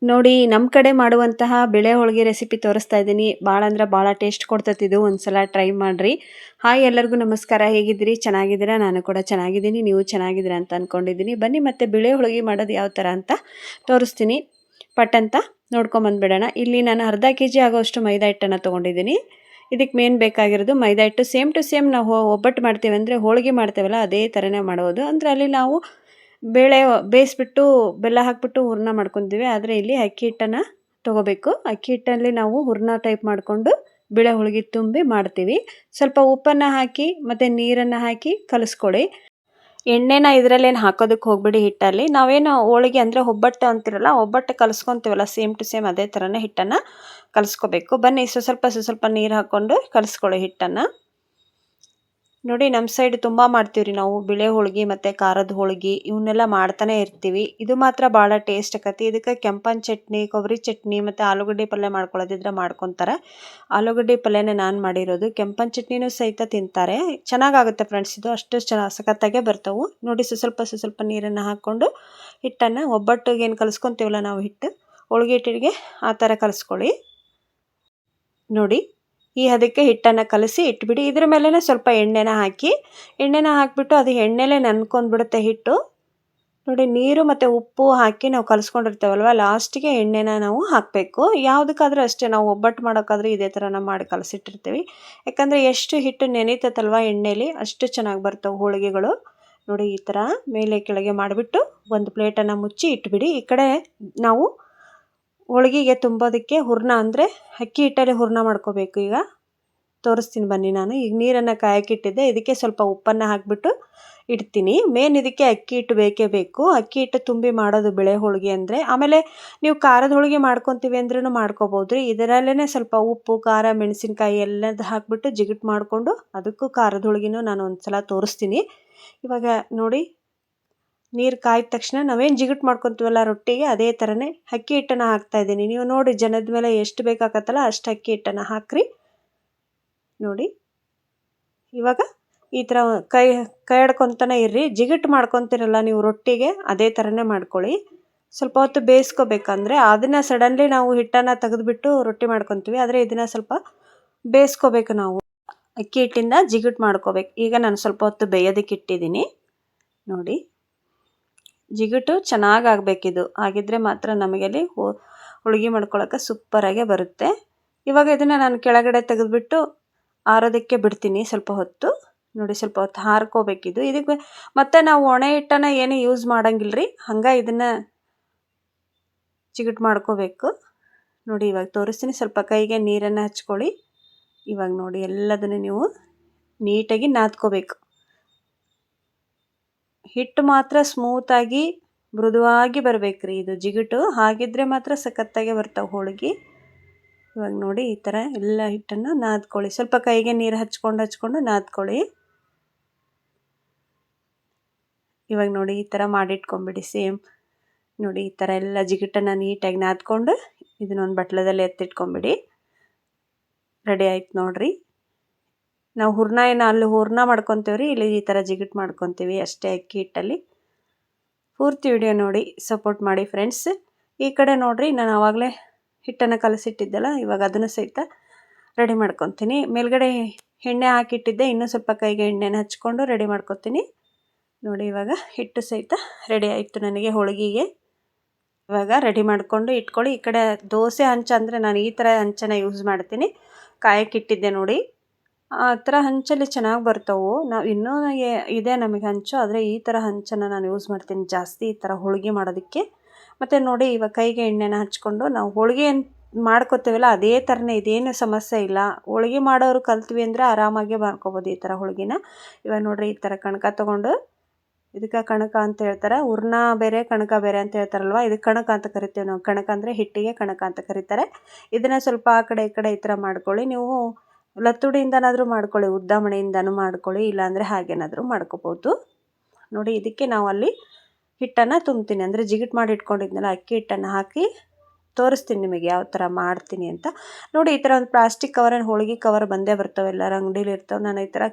ನೋಡಿ ನಮ್ಮ ಕಡೆ ಮಾಡುವಂತಹ ಬೇಳೆ ಹೋಳಿಗೆ ರೆಸಿಪಿ ತೋರಿಸ್ತಾ ಇದ್ದೀನಿ. ಭಾಳ ಅಂದ್ರೆ ಭಾಳ ಟೇಸ್ಟ್ ಕೊಡ್ತೈತಿ ಇದು. ಒಂದ್ಸಲ ಟ್ರೈ ಮಾಡ್ರಿ. ಹಾಯ್ ಎಲ್ಲರಿಗೂ ನಮಸ್ಕಾರ. ಹೇಗಿದ್ದೀರಿ? ಚೆನ್ನಾಗಿದ್ದೀರಾ? ನಾನು ಕೂಡ ಚೆನ್ನಾಗಿದ್ದೀನಿ. ನೀವು ಚೆನ್ನಾಗಿದ್ದೀರಾ ಅಂತ ಅಂದ್ಕೊಂಡಿದ್ದೀನಿ. ಬನ್ನಿ ಮತ್ತೆ ಬೇಳೆ ಹೋಳಿಗೆ ಮಾಡೋದು ಯಾವ ಥರ ಅಂತ ತೋರಿಸ್ತೀನಿ. ಪಟ್ಟಂತ ನೋಡ್ಕೊಂಬಂದ್ಬಿಡೋಣ. ಇಲ್ಲಿ ನಾನು ಅರ್ಧ ಕೆಜಿ ಆಗೋಷ್ಟು ಮೈದಾ ಹಿಟ್ಟನ್ನು ತೊಗೊಂಡಿದ್ದೀನಿ. ಇದಕ್ಕೆ ಮೇನ್ ಬೇಕಾಗಿರೋದು ಮೈದಾ ಹಿಟ್ಟು. ಸೇಮ್ ಟು ಸೇಮ್ ನಾವು ಒಬ್ಬಟ್ಟು ಮಾಡ್ತೇವೆ ಅಂದರೆ ಹೋಳಿಗೆ ಮಾಡ್ತೇವಲ್ಲ ಅದೇ ಥರನೇ ಮಾಡೋದು. ಅಂದರೆ ಅಲ್ಲಿ ನಾವು ಬೇಳೆ ಬೇಯಿಸ್ಬಿಟ್ಟು ಬೆಲ್ಲ ಹಾಕಿಬಿಟ್ಟು ಹೂರಣ ಮಾಡ್ಕೊತೀವಿ. ಆದರೆ ಇಲ್ಲಿ ಅಕ್ಕಿ ಹಿಟ್ಟನ್ನು ತೊಗೋಬೇಕು. ಅಕ್ಕಿ ಹಿಟ್ಟಲ್ಲಿ ನಾವು ಹೂರಣ ಟೈಪ್ ಮಾಡಿಕೊಂಡು ಬೇಳೆ ಹೋಳಿಗೆ ತುಂಬಿ ಮಾಡ್ತೀವಿ. ಸ್ವಲ್ಪ ಉಪ್ಪನ್ನು ಹಾಕಿ ಮತ್ತು ನೀರನ್ನು ಹಾಕಿ ಕಲಿಸ್ಕೊಳ್ಳಿ. ಎಣ್ಣೆನ ಇದರಲ್ಲೇನು ಹಾಕೋದಕ್ಕೆ ಹೋಗ್ಬಿಡಿ ಹಿಟ್ಟಲ್ಲಿ. ನಾವೇನು ಹೋಳಿಗೆ ಅಂದರೆ ಒಬ್ಬಟ್ಟು ಅಂತಿರಲ್ಲ, ಒಬ್ಬಟ್ಟು ಕಲಿಸ್ಕೊತೀವಲ್ಲ ಸೇಮ್ ಟು ಸೇಮ್ ಅದೇ ಥರನೇ ಹಿಟ್ಟನ್ನು ಕಲಿಸ್ಕೋಬೇಕು. ಬನ್ನಿ ಸ್ವಲ್ಪ ನೀರು ಹಾಕ್ಕೊಂಡು ಕಲಿಸ್ಕೊಳ್ಳಿ ಹಿಟ್ಟನ್ನು. ನೋಡಿ ನಮ್ಮ ಸೈಡ್ ತುಂಬ ಮಾಡ್ತೀವಿ ನಾವು ಬಿಳೆ ಹೋಳಿಗೆ ಮತ್ತು ಖಾರದ ಹೋಳಿಗೆ ಇವನ್ನೆಲ್ಲ ಮಾಡ್ತಾನೆ ಇರ್ತೀವಿ. ಇದು ಮಾತ್ರ ಭಾಳ ಟೇಸ್ಟ್ ಆಕತಿ. ಇದಕ್ಕೆ ಕೆಂಪನ ಚಟ್ನಿ, ಕೊಬ್ಬರಿ ಚಟ್ನಿ ಮತ್ತು ಆಲೂಗಡ್ಡೆ ಪಲ್ಯ ಮಾಡ್ಕೊಳ್ಳೋದಿದ್ರೆ ಮಾಡ್ಕೊತಾರೆ. ಆಲೂಗಡ್ಡೆ ಪಲ್ಯನೇ ನಾನು ಮಾಡಿರೋದು. ಕೆಂಪನ ಚಟ್ನಿನೂ ಸಹಿತ ತಿಂತಾರೆ. ಚೆನ್ನಾಗಾಗುತ್ತೆ ಫ್ರೆಂಡ್ಸ್. ಇದು ಅಷ್ಟು ಸಖತ್ತಾಗೆ ಬರ್ತವೆ. ನೋಡಿ ಸ್ವಲ್ಪ ನೀರನ್ನು ಹಾಕ್ಕೊಂಡು ಹಿಟ್ಟನ್ನು ಒಬ್ಬಟ್ಟಿಗೆ ಏನು ಕಲಿಸ್ಕೊತೀವಲ್ಲ ನಾವು ಹಿಟ್ಟು, ಹೋಳಿಗೆ ಹಿಟ್ಟಿಗೆ ಆ ಥರ ಕಲಿಸ್ಕೊಳ್ಳಿ. ನೋಡಿ ಈ ಹದಕ್ಕೆ ಹಿಟ್ಟನ್ನು ಕಲಸಿ ಇಟ್ಬಿಡಿ. ಇದ್ರ ಮೇಲೇ ಸ್ವಲ್ಪ ಎಣ್ಣೆನ ಹಾಕಿಬಿಟ್ಟು ಅದು ಎಣ್ಣೆಲೇ ನೆನ್ಕೊಂಡ್ಬಿಡುತ್ತೆ ಹಿಟ್ಟು. ನೋಡಿ ನೀರು ಮತ್ತು ಉಪ್ಪು ಹಾಕಿ ನಾವು ಕಲಿಸ್ಕೊಂಡಿರ್ತೇವಲ್ವ, ಲಾಸ್ಟಿಗೆ ಎಣ್ಣೆನ ನಾವು ಹಾಕಬೇಕು. ಯಾವುದಕ್ಕಾದ್ರೂ ಅಷ್ಟೇ, ನಾವು ಒಬ್ಬಟ್ಟು ಮಾಡೋಕ್ಕಾದ್ರೆ ಇದೇ ಥರ ನಾವು ಮಾಡಿ ಕಲಸಿಟ್ಟಿರ್ತೀವಿ. ಯಾಕಂದರೆ ಎಷ್ಟು ಹಿಟ್ಟು ನೆನೀತೈತಲ್ವ ಎಣ್ಣೆಲಿ ಅಷ್ಟು ಚೆನ್ನಾಗಿ ಬರ್ತವೆ ಹೋಳಿಗೆಗಳು. ನೋಡಿ ಈ ಥರ ಮೇಲೆ ಕೆಳಗೆ ಮಾಡಿಬಿಟ್ಟು ಒಂದು ಪ್ಲೇಟನ್ನು ಮುಚ್ಚಿ ಇಟ್ಬಿಡಿ. ಈ ಕಡೆ ನಾವು ಹೋಳಿಗೆಗೆ ತುಂಬೋದಕ್ಕೆ ಹೂರಣ ಅಂದರೆ ಅಕ್ಕಿ ಹಿಟ್ಟಲ್ಲಿ ಹೂರಣ ಮಾಡ್ಕೋಬೇಕು. ಈಗ ತೋರಿಸ್ತೀನಿ ಬನ್ನಿ. ನಾನು ಈಗ ನೀರನ್ನು ಕಾಯಕ್ಕಿಟ್ಟಿದ್ದೆ. ಇದಕ್ಕೆ ಸ್ವಲ್ಪ ಉಪ್ಪನ್ನು ಹಾಕಿಬಿಟ್ಟು ಇಡ್ತೀನಿ. ಮೇನ್ ಇದಕ್ಕೆ ಅಕ್ಕಿ ಹಿಟ್ಟು ಬೇಕೇ ಬೇಕು. ಅಕ್ಕಿ ಹಿಟ್ಟು ತುಂಬಿ ಮಾಡೋದು ಬೇಳೆ ಹೋಳಿಗೆ ಅಂದರೆ. ಆಮೇಲೆ ನೀವು ಖಾರದ ಹೋಳಿಗೆ ಮಾಡ್ಕೊತೀವಿ ಅಂದ್ರೂ ಮಾಡ್ಕೋಬೋದು ರೀ. ಇದರಲ್ಲೇ ಸ್ವಲ್ಪ ಉಪ್ಪು, ಖಾರ, ಮೆಣಸಿನ್ಕಾಯಿ ಎಲ್ಲದು ಹಾಕಿಬಿಟ್ಟು ಜಿಗುಟು ಮಾಡಿಕೊಂಡು ಅದಕ್ಕೂ ಖಾರದ ಹೋಳಿಗೆನೂ ನಾನು ಒಂದು ಸಲ ತೋರಿಸ್ತೀನಿ. ಇವಾಗ ನೋಡಿ ನೀರು ಕಾಯ್ದ ತಕ್ಷಣ ನಾವೇನು ಜಿಗುಟು ಮಾಡ್ಕೊತೀವಲ್ಲ ರೊಟ್ಟಿಗೆ, ಅದೇ ಥರನೇ ಅಕ್ಕಿ ಹಿಟ್ಟನ್ನು ಹಾಕ್ತಾಯಿದ್ದೀನಿ. ನೀವು ನೋಡಿ ಜನದ ಮೇಲೆ ಎಷ್ಟು ಬೇಕಾಗತ್ತಲ್ಲ ಅಷ್ಟು ಅಕ್ಕಿ ಹಿಟ್ಟನ್ನು ಹಾಕ್ರಿ. ನೋಡಿ ಇವಾಗ ಈ ಥರ ಕೈ ಹಿಡ್ಕೊತಾನೆ ಇರ್ರಿ. ಜಿಗುಟು ಮಾಡ್ಕೊತೀರಲ್ಲ ನೀವು ರೊಟ್ಟಿಗೆ, ಅದೇ ಥರನೇ ಮಾಡ್ಕೊಳ್ಳಿ. ಸ್ವಲ್ಪ ಹೊತ್ತು ಬೇಯಿಸ್ಕೋಬೇಕಂದ್ರೆ ಅದನ್ನು ಸಡನ್ಲಿ ನಾವು ಹಿಟ್ಟನ್ನು ತೆಗೆದುಬಿಟ್ಟು ರೊಟ್ಟಿ ಮಾಡ್ಕೊತೀವಿ. ಆದರೆ ಇದನ್ನು ಸ್ವಲ್ಪ ಬೇಯಿಸ್ಕೋಬೇಕು. ನಾವು ಅಕ್ಕಿ ಹಿಟ್ಟಿಂದ ಜಿಗುಟು ಮಾಡ್ಕೋಬೇಕು. ಈಗ ನಾನು ಸ್ವಲ್ಪ ಹೊತ್ತು ಬೇಯೋದಕ್ಕೆ ಇಟ್ಟಿದ್ದೀನಿ. ನೋಡಿ ಜಿಗುಟು ಚೆನ್ನಾಗಾಗಬೇಕಿದು. ಆಗಿದ್ದರೆ ಮಾತ್ರ ನಮಗಲ್ಲಿ ಹೋಳಿಗೆ ಮಾಡ್ಕೊಳ್ಳೋಕೆ ಸೂಪರಾಗೆ ಬರುತ್ತೆ. ಇವಾಗ ಇದನ್ನು ನಾನು ಕೆಳಗಡೆ ತೆಗೆದುಬಿಟ್ಟು ಆರೋದಕ್ಕೆ ಬಿಡ್ತೀನಿ ಸ್ವಲ್ಪ ಹೊತ್ತು. ನೋಡಿ ಸ್ವಲ್ಪ ಹೊತ್ತು ಹಾರ್ಕೋಬೇಕಿದು. ಇದಕ್ಕೆ ಮತ್ತು ನಾವು ಒಣ ಹಿಟ್ಟನ್ನು ಏನು ಯೂಸ್ ಮಾಡೋಂಗಿಲ್ಲ ರೀ. ಹಂಗೆ ಇದನ್ನು ಜಿಗುಟು ಮಾಡ್ಕೋಬೇಕು. ನೋಡಿ ಇವಾಗ ತೋರಿಸ್ತೀನಿ. ಸ್ವಲ್ಪ ಕೈಗೆ ನೀರನ್ನು ಹಚ್ಕೊಳ್ಳಿ. ಇವಾಗ ನೋಡಿ ಎಲ್ಲದನ್ನು ನೀವು ನೀಟಾಗಿ ನಾದ್ಕೋಬೇಕು. ಹಿಟ್ಟು ಮಾತ್ರ ಸ್ಮೂತಾಗಿ ಮೃದುವಾಗಿ ಬರಬೇಕು ರೀ ಇದು ಜಿಗುಟು. ಹಾಗಿದ್ರೆ ಮಾತ್ರ ಸಖತ್ತಾಗೆ ಬರ್ತಾವೆ ಹೋಳಿಗೆ. ಇವಾಗ ನೋಡಿ ಈ ಥರ ಎಲ್ಲ ಹಿಟ್ಟನ್ನು ನಾದ್ಕೊಳ್ಳಿ. ಸ್ವಲ್ಪ ಕೈಗೆ ನೀರು ಹಚ್ಕೊಂಡು ನಾದ್ಕೊಳ್ಳಿ. ಇವಾಗ ನೋಡಿ ಈ ಥರ ಮಾಡಿಟ್ಕೊಂಬಿಡಿ. ಸೇಮ್ ನೋಡಿ ಈ ಥರ ಎಲ್ಲ ಜಿಗುಟನ್ನು ನೀಟಾಗಿ ನಾದ್ಕೊಂಡು ಇದನ್ನೊಂದು ಬಟ್ಲದಲ್ಲಿ ಎತ್ತಿಟ್ಕೊಂಬಿಡಿ. ರೆಡಿ ಆಯ್ತು ನೋಡಿರಿ. ನಾವು ಹೂರಣ ಅಲ್ಲಿ ಹೂರಣ ಮಾಡ್ಕೊತೀವಿ ರೀ. ಇಲ್ಲಿ ಈ ಥರ ಜಿಗುಟು ಮಾಡ್ಕೊತೀವಿ ಅಷ್ಟೇ ಅಕ್ಕಿ ಹಿಟ್ಟಲ್ಲಿ. ಪೂರ್ತಿ ವಿಡಿಯೋ ನೋಡಿ ಸಪೋರ್ಟ್ ಮಾಡಿ ಫ್ರೆಂಡ್ಸ್. ಈ ಕಡೆ ನೋಡಿರಿ ನಾನು ಆವಾಗಲೇ ಹಿಟ್ಟನ್ನು ಕಲಸಿಟ್ಟಿದ್ದೆಲ್ಲ, ಇವಾಗ ಅದನ್ನು ಸಹಿತ ರೆಡಿ ಮಾಡ್ಕೊತೀನಿ. ಮೇಲ್ಗಡೆ ಎಣ್ಣೆ ಹಾಕಿಟ್ಟಿದ್ದೆ. ಇನ್ನೂ ಸ್ವಲ್ಪ ಕೈಗೆ ಎಣ್ಣೆನ ಹಚ್ಕೊಂಡು ರೆಡಿ ಮಾಡ್ಕೊತೀನಿ. ನೋಡಿ ಇವಾಗ ಹಿಟ್ಟು ಸಹಿತ ರೆಡಿ ಆಯಿತು ನನಗೆ ಹೋಳಿಗೆಗೆ. ಇವಾಗ ರೆಡಿ ಮಾಡಿಕೊಂಡು ಇಟ್ಕೊಳ್ಳಿ. ಈ ಕಡೆ ದೋಸೆ ಹಂಚು ಅಂದರೆ ನಾನು ಈ ಥರ ಹಂಚನ್ನು ಯೂಸ್ ಮಾಡ್ತೀನಿ. ಕಾಯಕ್ಕಿಟ್ಟಿದ್ದೆ ನೋಡಿ. ಆ ಥರ ಹಂಚಲ್ಲಿ ಚೆನ್ನಾಗಿ ಬರ್ತವೆ. ನಾವು ಇನ್ನೂ ಇದೆ ನಮಗೆ ಹಂಚು, ಆದರೆ ಈ ಥರ ಹಂಚನ್ನು ನಾನು ಯೂಸ್ ಮಾಡ್ತೀನಿ ಜಾಸ್ತಿ ಈ ಥರ ಹೋಳಿಗೆ ಮಾಡೋದಕ್ಕೆ. ಮತ್ತು ನೋಡಿ ಇವಾಗ ಕೈಗೆ ಎಣ್ಣೆನ ಹಚ್ಕೊಂಡು ನಾವು ಹೋಳಿಗೆ ಏನು ಮಾಡ್ಕೊತೀವಲ್ಲ ಅದೇ ಥರನೇ, ಇದೇನು ಸಮಸ್ಯೆ ಇಲ್ಲ. ಹೋಳಿಗೆ ಮಾಡೋರು ಕಲ್ತ್ವಿ ಅಂದರೆ ಆರಾಮಾಗಿ ಮಾಡ್ಕೊಬೋದು ಈ ಥರ ಹೋಳಿಗೆನ. ಇವಾಗ ನೋಡಿರಿ ಈ ಥರ ಕಣಕ ತೊಗೊಂಡು, ಇದಕ್ಕೆ ಕಣಕ ಅಂತ ಹೇಳ್ತಾರೆ. ಹೂರಣ ಬೇರೆ ಕಣಕ ಬೇರೆ ಅಂತ ಹೇಳ್ತಾರಲ್ವ, ಇದಕ್ಕೆ ಕಣಕ ಅಂತ ಕರಿತೀವಿ ನಾವು. ಕಣಕ ಅಂದರೆ ಹಿಟ್ಟಿಗೆ ಕಣಕ ಅಂತ ಕರೀತಾರೆ. ಇದನ್ನು ಸ್ವಲ್ಪ ಆ ಕಡೆ ಈ ಕಡೆ ಈ ಥರ ಮಾಡ್ಕೊಳ್ಳಿ. ನೀವು ಲತ್ತುಡಿಯಿಂದನಾದರೂ ಮಾಡ್ಕೊಳ್ಳಿ, ಉದ್ದ ಮಣೆಯಿಂದನೂ ಮಾಡ್ಕೊಳ್ಳಿ, ಇಲ್ಲಾಂದರೆ ಹಾಗೇನಾದರೂ ಮಾಡ್ಕೋಬೋದು. ನೋಡಿ ಇದಕ್ಕೆ ನಾವು ಅಲ್ಲಿ ಹಿಟ್ಟನ್ನು ತುಂಬ್ತೀನಿ. ಅಂದರೆ ಜಿಗುಟು ಮಾಡಿ ಇಟ್ಕೊಂಡಿದ್ನಲ್ಲ ಅಕ್ಕಿ ಹಿಟ್ಟನ್ನು ಹಾಕಿ ತೋರಿಸ್ತೀನಿ ನಿಮಗೆ ಯಾವ ಥರ ಮಾಡ್ತೀನಿ ಅಂತ. ನೋಡಿ ಈ ಥರ ಒಂದು ಪ್ಲಾಸ್ಟಿಕ್ ಕವರನ್ನು ಹೋಳಿಗೆ ಕವರ್ ಬಂದೇ ಬರ್ತವೆ, ಎಲ್ಲರ ಅಂಗಡೀಲಿ ಇರ್ತವೆ. ನಾನು ಈ ಥರ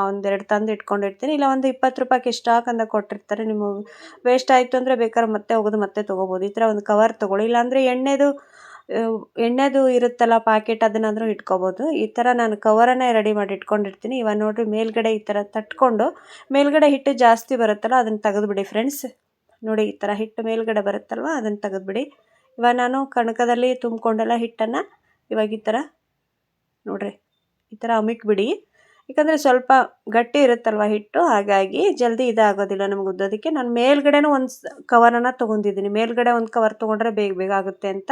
ಒಂದೆರಡು ತಂದು ಇಟ್ಕೊಂಡಿರ್ತೀನಿ, ಇಲ್ಲ ಒಂದು 20 ರೂಪಾಯಿಗೆ ಎಷ್ಟಾಕಂದ ಕೊಟ್ಟಿರ್ತಾರೆ. ನಿಮಗೆ ವೇಸ್ಟ್ ಆಯಿತು ಅಂದರೆ ಬೇಕಾದ್ರೆ ಮತ್ತೆ ಹೋಗೋದು ಮತ್ತೆ ತೊಗೋಬೋದು. ಈ ಥರ ಒಂದು ಕವರ್ ತೊಗೊಳ್ಳಿ, ಇಲ್ಲಾಂದರೆ ಎಣ್ಣೆದು ಇರುತ್ತಲ್ಲ ಪ್ಯಾಕೆಟ್, ಅದನ್ನಾದರೂ ಇಟ್ಕೋಬೋದು. ಈ ಥರ ನಾನು ಕವರನ್ನೇ ರೆಡಿ ಮಾಡಿ ಇಟ್ಕೊಂಡಿರ್ತೀನಿ. ಇವಾಗ ನೋಡಿರಿ ಮೇಲ್ಗಡೆ ಈ ಥರ ತಟ್ಕೊಂಡು ಮೇಲ್ಗಡೆ ಹಿಟ್ಟು ಜಾಸ್ತಿ ಬರುತ್ತಲ್ಲ ಅದನ್ನು ತೆಗೆದುಬಿಡಿ ಫ್ರೆಂಡ್ಸ್. ನೋಡಿ ಈ ಥರ ಹಿಟ್ಟು ಮೇಲ್ಗಡೆ ಬರುತ್ತಲ್ವ ಅದನ್ನು ತೆಗೆದುಬಿಡಿ. ಇವಾಗ ನಾನು ಕಣಕದಲ್ಲಿ ತುಂಬಿಕೊಂಡೆಲ್ಲ ಹಿಟ್ಟನ್ನು ಇವಾಗ ಈ ಥರ ನೋಡಿರಿ ಈ ಥರ ಅಮಿಕ್ಬಿಡಿ. ಯಾಕಂದರೆ ಸ್ವಲ್ಪ ಗಟ್ಟಿ ಇರುತ್ತಲ್ವ ಹಿಟ್ಟು, ಹಾಗಾಗಿ ಜಲ್ದಿ ಇದಾಗೋದಿಲ್ಲ ನಮ್ಗೆ ಉದ್ದೋದಕ್ಕೆ. ನಾನು ಮೇಲ್ಗಡೆನೂ ಒಂದು ಕವರನ್ನು ತೊಗೊಂಡಿದ್ದೀನಿ. ಮೇಲ್ಗಡೆ ಒಂದು ಕವರ್ ತೊಗೊಂಡ್ರೆ ಬೇಗ ಆಗುತ್ತೆ ಅಂತ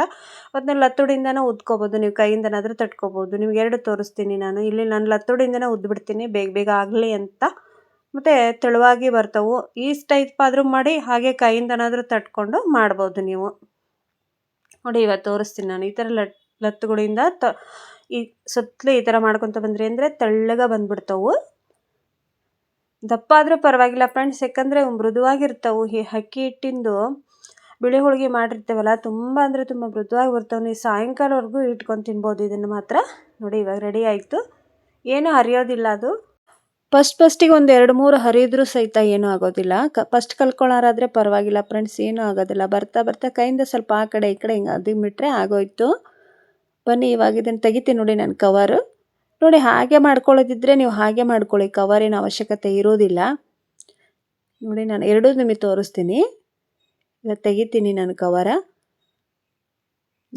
ಅದನ್ನ ಲತ್ತುಡಿಯಿಂದನೂ ಉದ್ಕೋಬೋದು, ನೀವು ಕೈಯಿಂದನಾದರೂ ತಟ್ಕೋಬೋದು. ನಿಮ್ಗೆ 2 ತೋರಿಸ್ತೀನಿ ನಾನು. ಇಲ್ಲಿ ನಾನು ಲತ್ತುಡಿಯಿಂದನೇ ಉದ್ಬಿಡ್ತೀನಿ ಬೇಗ ಆಗಲಿ ಅಂತ, ಮತ್ತು ತೆಳುವಾಗಿ ಬರ್ತವೆ. ಈ ಟೈಪ್ ಆದರೂ ಮಾಡಿ, ಹಾಗೆ ಕೈಯಿಂದನಾದರೂ ತಟ್ಕೊಂಡು ಮಾಡ್ಬೋದು ನೀವು. ನೋಡಿ ಇವಾಗ ತೋರಿಸ್ತೀನಿ ನಾನು. ಈ ಥರ ಲತ್ತುಗಳಿಂದ ಈ ಸುತ್ತಲೂ ಈ ಥರ ಮಾಡ್ಕೊತ ಬಂದ್ರಿ ಅಂದರೆ ತೆಳ್ಳಗೆ ಬಂದ್ಬಿಡ್ತವೆ. ದಪ್ಪ ಆದರೂ ಪರವಾಗಿಲ್ಲ ಫ್ರೆಂಡ್ಸ್, ಯಾಕಂದರೆ ಮೃದುವಾಗಿರ್ತವೆ. ಈ ಅಕ್ಕಿ ಹಿಟ್ಟಿಂದು ಬಿಳಿ ಹೋಳಿಗೆ ಮಾಡಿರ್ತೇವಲ್ಲ, ತುಂಬ ಅಂದರೆ ತುಂಬ ಮೃದುವಾಗಿ ಬರ್ತವೆ. ನೀವು ಸಾಯಂಕಾಲವರೆಗೂ ಇಟ್ಕೊಂಡು ತಿನ್ಬೋದು ಇದನ್ನು ಮಾತ್ರ. ನೋಡಿ ಇವಾಗ ರೆಡಿ ಆಯಿತು, ಏನೂ ಹರಿಯೋದಿಲ್ಲ ಅದು. ಫಸ್ಟಿಗೆ ಒಂದು 2-3 ಹರಿದ್ರೂ ಸಹಿತ ಏನೂ ಆಗೋದಿಲ್ಲ. ಫಸ್ಟ್ ಕಲ್ಕೊಳ್ಳೋರಾದರೆ ಪರವಾಗಿಲ್ಲ ಫ್ರೆಂಡ್ಸ್, ಏನೂ ಆಗೋದಿಲ್ಲ. ಬರ್ತಾ ಕೈಯಿಂದ ಸ್ವಲ್ಪ ಆ ಕಡೆ ಈ ಕಡೆ ಹಿಂಗೆ ಅದಿಮಿಟ್ರೆ ಆಗೋಯ್ತು. ಬನ್ನಿ ಇವಾಗ ಇದನ್ನು ತೆಗಿತೀನಿ. ನೋಡಿ ನಾನು ಕವರು. ನೋಡಿ ಹಾಗೆ ಮಾಡ್ಕೊಳ್ಳೋದಿದ್ರೆ ನೀವು ಹಾಗೆ ಮಾಡ್ಕೊಳ್ಳಿ, ಕವರಿನ ಅವಶ್ಯಕತೆ ಇರೋದಿಲ್ಲ. ನೋಡಿ ನಾನು 2 ನಿಮಗೆ ತೋರಿಸ್ತೀನಿ. ಇವಾಗ ತೆಗಿತೀನಿ ನಾನು ಕವರ.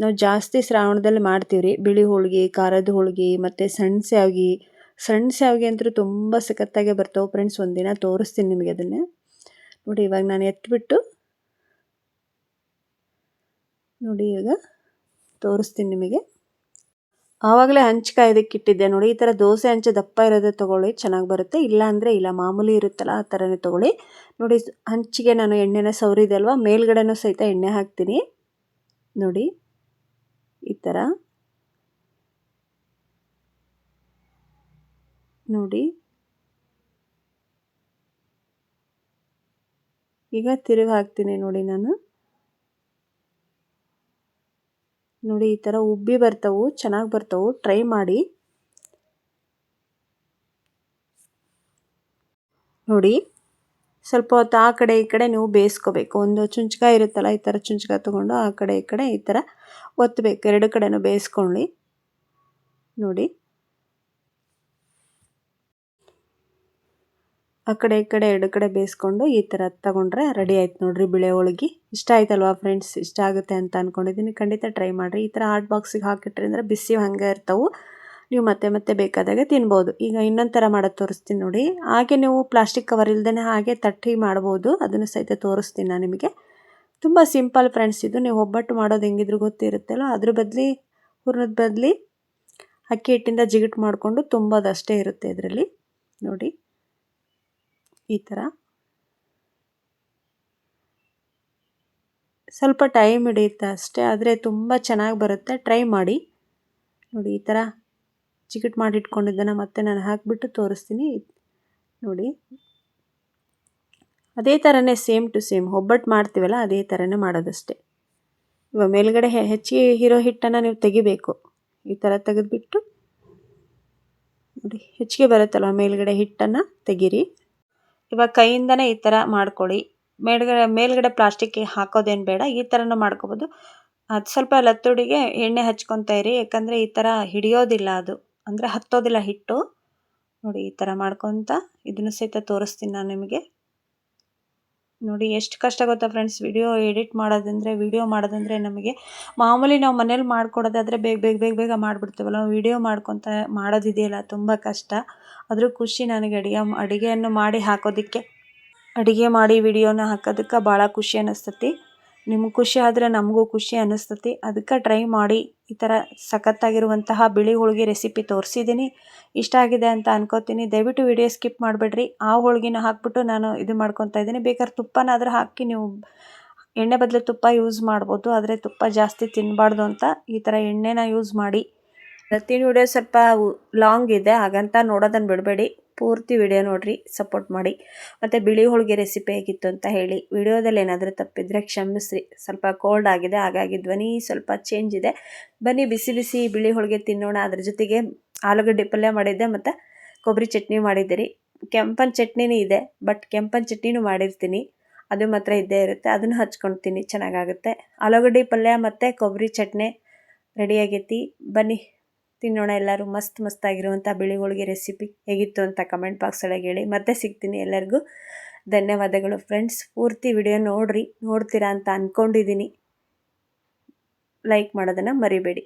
ನಾವು ಜಾಸ್ತಿ ಶ್ರಾವಣದಲ್ಲಿ ಮಾಡ್ತೀವಿ ರೀ ಬಿಳಿ ಹೋಳಿಗೆ, ಖಾರದ ಹೋಳಿಗೆ ಮತ್ತು ಸಣ್ಣ ಶಾವಿಗೆ ಅಂತೂ ತುಂಬ ಸಖತ್ತಾಗೆ ಬರ್ತವೆ ಫ್ರೆಂಡ್ಸ್. ಒಂದಿನ ತೋರಿಸ್ತೀನಿ ನಿಮಗೆ ಅದನ್ನು. ನೋಡಿ ಇವಾಗ ನಾನು ಎತ್ಬಿಟ್ಟು ನೋಡಿ ಇವಾಗ ತೋರಿಸ್ತೀನಿ ನಿಮಗೆ. ಆವಾಗಲೇ ಹಂಚು ಕಾಯೋದಕ್ಕೆ ಇಟ್ಟಿದ್ದೆ. ನೋಡಿ ಈ ಥರ ದೋಸೆ ಹಂಚು ದಪ್ಪ ಇರೋದೇ ತೊಗೊಳ್ಳಿ, ಚೆನ್ನಾಗಿ ಬರುತ್ತೆ. ಇಲ್ಲ ಅಂದರೆ ಇಲ್ಲ, ಮಾಮೂಲಿ ಇರುತ್ತಲ್ಲ ಆ ಥರನೇ ತೊಗೊಳ್ಳಿ. ನೋಡಿ ಹಂಚಿಗೆ ನಾನು ಎಣ್ಣೆನ ಸವರಿದೆ ಅಲ್ವಾ, ಮೇಲ್ಗಡೆನೂ ಸಹಿತ ಎಣ್ಣೆ ಹಾಕ್ತೀನಿ. ನೋಡಿ ಈ ಥರ ನೋಡಿ. ಈಗ ತಿರುಗಿ ಹಾಕ್ತೀನಿ ನೋಡಿ ನಾನು. ನೋಡಿ ಈ ಥರ ಉಬ್ಬಿ ಬರ್ತವು, ಚೆನ್ನಾಗಿ ಬರ್ತವು, ಟ್ರೈ ಮಾಡಿ ನೋಡಿ. ಸ್ವಲ್ಪ ಹೊತ್ತು ಆ ಕಡೆ ಈ ಕಡೆ ನೀವು ಬೇಯಿಸ್ಕೋಬೇಕು. ಒಂದು ಚುಂಚಕ ಇರುತ್ತಲ್ಲ, ಈ ಥರ ಚುಂಚಕ ತೊಗೊಂಡು ಆ ಕಡೆ ಈ ಕಡೆ ಈ ಥರ ಒತ್ತಬೇಕು. 2 ಕಡೆನೂ ಬೇಯಿಸ್ಕೊಳ್ಳಿ. ನೋಡಿ ಆ ಕಡೆ ಈ ಕಡೆ 2 ಕಡೆ ಬೇಯಿಸ್ಕೊಂಡು ಈ ಥರ ತಗೊಂಡ್ರೆ ರೆಡಿ ಆಯ್ತು ನೋಡಿರಿ ಬಿಳೆ ಹೋಳಿಗೆ. ಇಷ್ಟ ಆಯ್ತಲ್ವಾ ಫ್ರೆಂಡ್ಸ್? ಇಷ್ಟ ಆಗುತ್ತೆ ಅಂತ ಅಂದ್ಕೊಂಡಿದ್ದೀನಿ. ಖಂಡಿತ ಟ್ರೈ ಮಾಡಿರಿ. ಈ ಥರ ಹಾಟ್ ಬಾಕ್ಸಿಗೆ ಹಾಕಿಟ್ರಿ ಅಂದರೆ ಬಿಸಿ ಹಂಗೆ ಇರ್ತವೆ, ನೀವು ಮತ್ತೆ ಬೇಕಾದಾಗ ತಿನ್ಬೋದು. ಈಗ ಇನ್ನೊಂದು ಥರ ಮಾಡೋದು ತೋರಿಸ್ತೀನಿ ನೋಡಿ. ಹಾಗೆ ನೀವು ಪ್ಲಾಸ್ಟಿಕ್ ಕವರ್ ಇಲ್ದೇ ಹಾಗೆ ತಟ್ಟಿ ಮಾಡ್ಬೋದು, ಅದನ್ನು ಸಹಿತ ತೋರಿಸ್ತೀನಿ ನಾನು ನಿಮಗೆ. ತುಂಬ ಸಿಂಪಲ್ ಫ್ರೆಂಡ್ಸ್ ಇದು. ನೀವು ಒಬ್ಬಟ್ಟು ಮಾಡೋದು ಹೆಂಗಿದ್ರು ಗೊತ್ತಿರುತ್ತಲ್ಲ, ಅದ್ರ ಬದಲಿ ಹೂರ್ಣದ ಬದಲಿ ಅಕ್ಕಿ ಹಿಟ್ಟಿಂದ ಜಿಗಿಟ್ ಮಾಡಿಕೊಂಡು ತುಂಬೋದಷ್ಟೇ ಇರುತ್ತೆ ಇದರಲ್ಲಿ. ನೋಡಿ ಈ ಥರ ಸ್ವಲ್ಪ ಟೈಮ್ ಹಿಡಿಯುತ್ತೆ ಅಷ್ಟೇ, ಆದರೆ ತುಂಬ ಚೆನ್ನಾಗಿ ಬರುತ್ತೆ. ಟ್ರೈ ಮಾಡಿ. ನೋಡಿ ಈ ಥರ ಚಿಕಟ್ ಮಾಡಿ ಇಟ್ಕೊಂಡಿದ್ದನ್ನು ಮತ್ತೆ ನಾನು ಹಾಕಿಬಿಟ್ಟು ತೋರಿಸ್ತೀನಿ ನೋಡಿ. ಅದೇ ಥರನೇ ಸೇಮ್ ಟು ಸೇಮ್ ಒಬ್ಬಟ್ಟು ಮಾಡ್ತೀವಲ್ಲ ಅದೇ ಥರನೇ ಮಾಡೋದಷ್ಟೇ. ಇವಾಗ ಮೇಲ್ಗಡೆ ಹೆಚ್ಚಿಗೆ ಇರೋ ಹಿಟ್ಟನ್ನು ನೀವು ತೆಗಿಬೇಕು. ಈ ಥರ ತೆಗೆದುಬಿಟ್ಟು ನೋಡಿ ಹೆಚ್ಚಿಗೆ ಬರುತ್ತಲ್ವ ಮೇಲ್ಗಡೆ ಹಿಟ್ಟನ್ನು ತೆಗೀರಿ. ಇವಾಗ ಕೈಯಿಂದನೇ ಈ ಥರ ಮಾಡ್ಕೊಳ್ಳಿ. ಮೇಲ್ಗಡೆ ಪ್ಲಾಸ್ಟಿಕ್ಗೆ ಹಾಕೋದೇನು ಬೇಡ, ಈ ಥರನೂ ಮಾಡ್ಕೋಬೋದು. ಅದು ಸ್ವಲ್ಪ ಲತ್ತುಡಿಗೆ ಎಣ್ಣೆ ಹಚ್ಕೊತಾ ಇರಿ, ಯಾಕಂದರೆ ಈ ಥರ ಹಿಡಿಯೋದಿಲ್ಲ, ಅದು ಅಂದರೆ ಹತ್ತೋದಿಲ್ಲ ಹಿಟ್ಟು. ನೋಡಿ ಈ ಥರ ಮಾಡ್ಕೊತ ಇದನ್ನು ಸಹಿತ ತೋರಿಸ್ತೀನಿ ನಾನು ನಿಮಗೆ. ನೋಡಿ ಎಷ್ಟು ಕಷ್ಟ ಗೊತ್ತಾ ಫ್ರೆಂಡ್ಸ್ ವಿಡಿಯೋ ಮಾಡೋದಂದರೆ ನಮಗೆ. ಮಾಮೂಲಿ ನಾವು ಮನೇಲಿ ಮಾಡ್ಕೊಡೋದಾದರೆ ಬೇಗ ಮಾಡಿಬಿಡ್ತೀವಲ್ಲ, ವಿಡಿಯೋ ಮಾಡೋದಿದೆಯಲ್ಲ ತುಂಬ ಕಷ್ಟ. ಅದ್ರ ಖುಷಿ ನನಗೆ ಅಡುಗೆಯನ್ನು ಮಾಡಿ ಹಾಕೋದಕ್ಕೆ, ಅಡುಗೆ ಮಾಡಿ ವಿಡಿಯೋನ ಹಾಕೋದಕ್ಕೆ ಭಾಳ ಖುಷಿ ಅನ್ನಿಸ್ತತಿ. ನಿಮ್ಗೆ ಖುಷಿ ಆದರೆ ನಮಗೂ ಖುಷಿ ಅನ್ನಿಸ್ತತಿ. ಅದಕ್ಕೆ ಟ್ರೈ ಮಾಡಿ. ಈ ಥರ ಸಖತ್ತಾಗಿರುವಂತಹ ಬಿಳಿ ಹೋಳಿಗೆ ರೆಸಿಪಿ ತೋರಿಸಿದ್ದೀನಿ. ಇಷ್ಟ ಆಗಿದೆ ಅಂತ ಅನ್ಕೋತೀನಿ. ದಯವಿಟ್ಟು ವಿಡಿಯೋ ಸ್ಕಿಪ್ ಮಾಡಬೇಡ್ರಿ. ಆ ಹೋಳಿಗೆನ ಹಾಕ್ಬಿಟ್ಟು ನಾನು ಇದು ಮಾಡ್ಕೊತಾ ಇದ್ದೀನಿ. ಬೇಕಾದ್ರೆ ತುಪ್ಪನಾದರೂ ಹಾಕಿ ನೀವು ಎಣ್ಣೆ ಬದಲು ತುಪ್ಪ ಯೂಸ್ ಮಾಡ್ಬೋದು, ಆದರೆ ತುಪ್ಪ ಜಾಸ್ತಿ ತಿನ್ನಬಾರ್ದು ಅಂತ ಈ ಥರ ಎಣ್ಣೆನ ಯೂಸ್ ಮಾಡಿ. ಇವತ್ತಿನ ವಿಡಿಯೋ ಸ್ವಲ್ಪ ಲಾಂಗ್ ಇದೆ, ಹಾಗಂತ ನೋಡೋದನ್ನು ಬಿಡಬೇಡಿ. ಪೂರ್ತಿ ವಿಡಿಯೋ ನೋಡಿರಿ, ಸಪೋರ್ಟ್ ಮಾಡಿ. ಮತ್ತು ಬಿಳಿ ಹೋಳಿಗೆ ರೆಸಿಪಿ ಹೇಗಿತ್ತು ಅಂತ ಹೇಳಿ. ವಿಡಿಯೋದಲ್ಲಿ ಏನಾದರೂ ತಪ್ಪಿದ್ರೆ ಕ್ಷಮಿಸ್ರಿ, ಸ್ವಲ್ಪ ಕೋಲ್ಡ್ ಆಗಿದೆ, ಹಾಗಾಗಿ ಧ್ವನಿ ಸ್ವಲ್ಪ ಚೇಂಜ್ ಇದೆ. ಬನ್ನಿ ಬಿಸಿ ಬಿಸಿ ಬಿಳಿ ಹೋಳಿಗೆ ತಿನ್ನೋಣ. ಅದ್ರ ಜೊತೆಗೆ ಆಲೂಗಡ್ಡೆ ಪಲ್ಯ ಮಾಡಿದ್ದೆ ಮತ್ತು ಕೊಬ್ಬರಿ ಚಟ್ನಿ ಮಾಡಿದ್ದೀರಿ. ಕೆಂಪನ ಚಟ್ನಿನೂ ಇದೆ, ಬಟ್ ಕೆಂಪನ ಚಟ್ನಿನೂ ಮಾಡಿರ್ತೀನಿ, ಅದು ಮಾತ್ರ ಇದ್ದೇ ಇರುತ್ತೆ, ಅದನ್ನು ಹಚ್ಕೊಳ್ತೀನಿ, ಚೆನ್ನಾಗಾಗುತ್ತೆ. ಆಲೂಗಡ್ಡೆ ಪಲ್ಯ ಮತ್ತು ಕೊಬ್ಬರಿ ಚಟ್ನಿ ರೆಡಿಯಾಗೈತಿ. ಬನ್ನಿ ತಿನ್ನೋಣ ಎಲ್ಲರೂ. ಮಸ್ತಾಗಿರುವಂಥ ಬಿಳಿ ಹೋಳಿಗೆ ರೆಸಿಪಿ ಹೇಗಿತ್ತು ಅಂತ ಕಮೆಂಟ್ ಬಾಕ್ಸೊಳಗೆ ಹೇಳಿ. ಮತ್ತೆ ಸಿಗ್ತೀನಿ. ಎಲ್ಲರಿಗೂ ಧನ್ಯವಾದಗಳು ಫ್ರೆಂಡ್ಸ್. ಪೂರ್ತಿ ವಿಡಿಯೋ ನೋಡ್ತೀರಾ ಅಂತ ಅಂದ್ಕೊಂಡಿದ್ದೀನಿ. ಲೈಕ್ ಮಾಡೋದನ್ನು ಮರಿಬೇಡಿ.